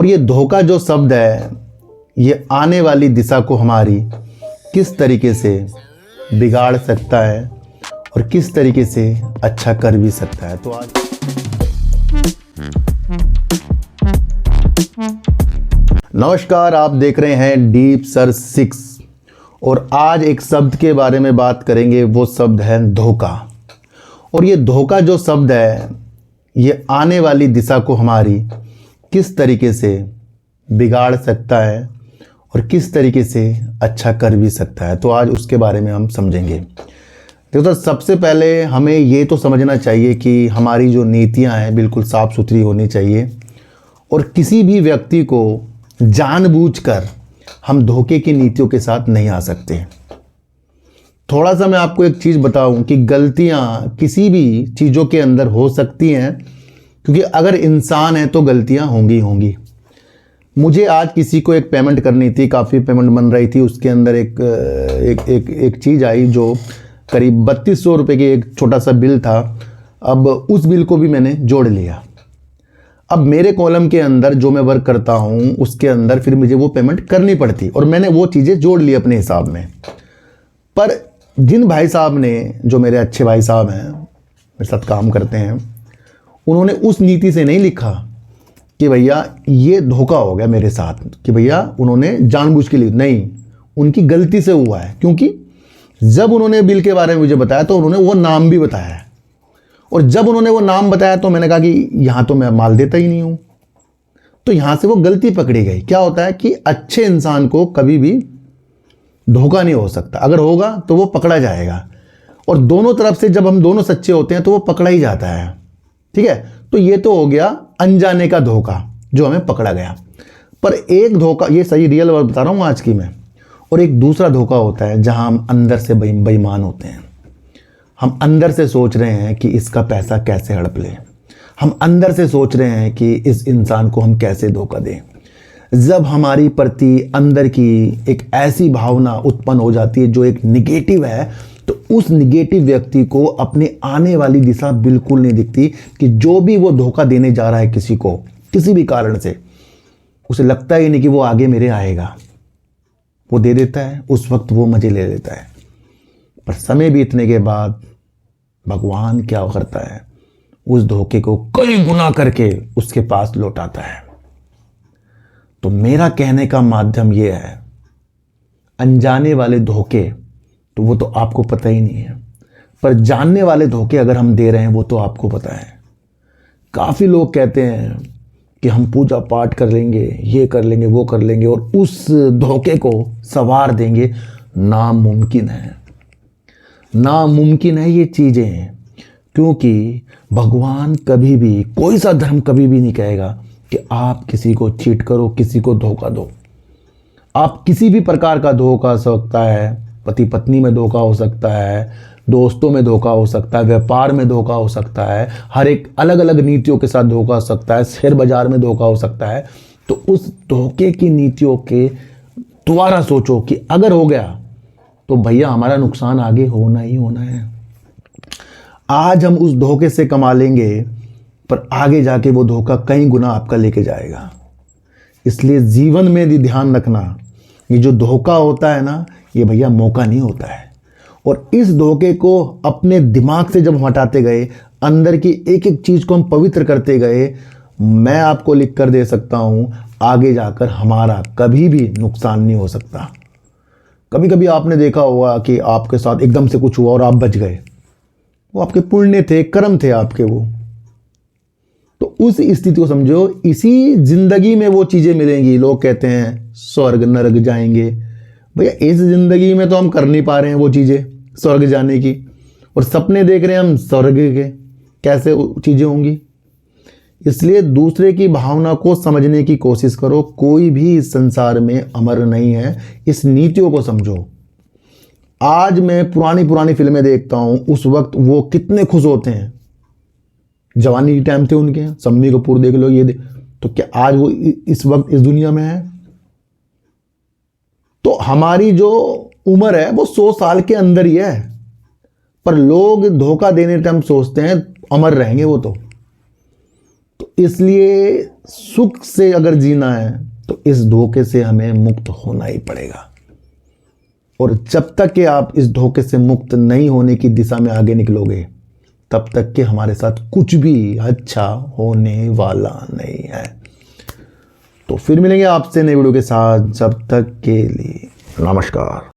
और ये धोखा जो शब्द है ये आने वाली दिशा को हमारी किस तरीके से बिगाड़ सकता है और किस तरीके से अच्छा कर भी सकता है। तो आज नमस्कार, आप देख रहे हैं डीप सर्च 6 और आज एक शब्द के बारे में बात करेंगे। वो शब्द है धोखा। और ये धोखा जो शब्द है ये आने वाली दिशा को हमारी किस तरीके से बिगाड़ सकता है और किस तरीके से अच्छा कर भी सकता है। तो आज उसके बारे में हम समझेंगे। देखो तो सबसे पहले हमें ये तो समझना चाहिए कि हमारी जो नीतियां हैं बिल्कुल साफ़ सुथरी होनी चाहिए और किसी भी व्यक्ति को जानबूझकर हम धोखे की नीतियों के साथ नहीं आ सकते। थोड़ा सा मैं आपको एक चीज़ बताऊं कि गलतियां किसी भी चीज़ों के अंदर हो सकती हैं, क्योंकि अगर इंसान है तो गलतियां होंगी। मुझे आज किसी को एक पेमेंट करनी थी, काफ़ी पेमेंट बन रही थी। उसके अंदर एक चीज़ आई जो करीब 3200 रुपये की एक छोटा सा बिल था। अब उस बिल को भी मैंने जोड़ लिया। अब मेरे कॉलम के अंदर जो मैं वर्क करता हूँ उसके अंदर फिर मुझे वो पेमेंट करनी पड़ती और मैंने वो चीज़ें जोड़ ली अपने हिसाब में। पर जिन भाई साहब ने, जो मेरे अच्छे भाई साहब हैं, मेरे साथ काम करते हैं, उन्होंने उस नीति से नहीं लिखा कि भैया ये धोखा हो गया मेरे साथ, कि भैया उन्होंने जानबूझ के लिए नहीं, उनकी गलती से हुआ है। क्योंकि जब उन्होंने बिल के बारे में मुझे बताया तो उन्होंने वो नाम भी बताया है और जब उन्होंने वो नाम बताया तो मैंने कहा कि यहाँ तो मैं माल देता ही नहीं हूँ। तो यहाँ से वो गलती पकड़ी गई। क्या होता है कि अच्छे इंसान को कभी भी धोखा नहीं हो सकता, अगर होगा तो वो पकड़ा जाएगा। और दोनों तरफ से जब हम दोनों सच्चे होते हैं तो वो पकड़ा ही जाता है। ठीक है, तो ये तो हो गया अनजाने का धोखा जो हमें पकड़ा गया। पर एक धोखा, ये सही रियल वर्ड बता रहा हूँ आज की मैं, और एक दूसरा धोखा होता है जहां हम अंदर से बेईमान होते हैं। हम अंदर से सोच रहे हैं कि इसका पैसा कैसे हड़प लें, हम अंदर से सोच रहे हैं कि इस इंसान को हम कैसे धोखा दें। जब हमारी प्रति अंदर की एक ऐसी भावना उत्पन्न हो जाती है जो एक निगेटिव है, तो उस निगेटिव व्यक्ति को अपने आने वाली दिशा बिल्कुल नहीं दिखती कि जो भी वो धोखा देने जा रहा है किसी को, किसी भी कारण से, उसे लगता ही नहीं कि वो आगे मेरे आएगा। वो दे देता है, उस वक्त वो मजे ले लेता है, पर समय बीतने के बाद भगवान क्या करता है, उस धोखे को कई गुना करके उसके पास लौटाता है। तो मेरा कहने का माध्यम ये है, अनजाने वाले धोखे तो वो तो आपको पता ही नहीं है, पर जानने वाले धोखे अगर हम दे रहे हैं वो तो आपको पता है। काफ़ी लोग कहते हैं कि हम पूजा पाठ कर लेंगे, ये कर लेंगे, वो कर लेंगे और उस धोखे को संवार देंगे। नामुमकिन है, नामुमकिन है ये चीज़ें। क्योंकि भगवान कभी भी, कोई सा धर्म कभी भी नहीं कहेगा कि आप किसी को चीट करो, किसी को धोखा दो। आप किसी भी प्रकार का धोखा हो सकता है, पति पत्नी में धोखा हो सकता है, दोस्तों में धोखा हो सकता है, व्यापार में धोखा हो सकता है, हर एक अलग अलग नीतियों के साथ धोखा हो सकता है, शेयर बाजार में धोखा हो सकता है। तो उस धोखे की नीतियों के द्वारा सोचो कि अगर हो गया तो भैया हमारा नुकसान आगे होना ही होना है। आज हम उस धोखे से कमा लेंगे पर आगे जाके वो धोखा कई गुना आपका लेके जाएगा। इसलिए जीवन में भी ध्यान रखना, ये जो धोखा होता है ना, ये भैया मौका नहीं होता है। और इस धोखे को अपने दिमाग से जब हटाते गए, अंदर की एक एक चीज़ को हम पवित्र करते गए, मैं आपको लिख कर दे सकता हूँ आगे जाकर हमारा कभी भी नुकसान नहीं हो सकता। कभी कभी आपने देखा होगा कि आपके साथ एकदम से कुछ हुआ और आप बच गए, वो आपके पुण्य थे, कर्म थे आपके वो। तो उस स्थिति को समझो, इसी जिंदगी में वो चीज़ें मिलेंगी। लोग कहते हैं स्वर्ग नरक जाएंगे, भैया इस जिंदगी में तो हम कर नहीं पा रहे हैं वो चीज़ें स्वर्ग जाने की, और सपने देख रहे हैं हम स्वर्ग के, कैसे चीज़ें होंगी। इसलिए दूसरे की भावना को समझने की कोशिश करो। कोई भी इस संसार में अमर नहीं है, इस नीतियों को समझो। आज मैं पुरानी फिल्में देखता हूँ, उस वक्त वो कितने खुश होते हैं, जवानी के टाइम थे उनके, शम्मी कपूर देख लो, ये तो क्या आज वो इस वक्त इस दुनिया में है? तो हमारी जो उम्र है वो 100 साल के अंदर ही है, पर लोग धोखा देने टाइम सोचते हैं अमर रहेंगे वो। तो इसलिए सुख से अगर जीना है तो इस धोखे से हमें मुक्त होना ही पड़ेगा। और जब तक कि आप इस धोखे से मुक्त नहीं होने की दिशा में आगे निकलोगे, तब तक कि हमारे साथ कुछ भी अच्छा होने वाला नहीं है। तो फिर मिलेंगे आपसे नई वीडियो के साथ, जब तक के लिए नमस्कार।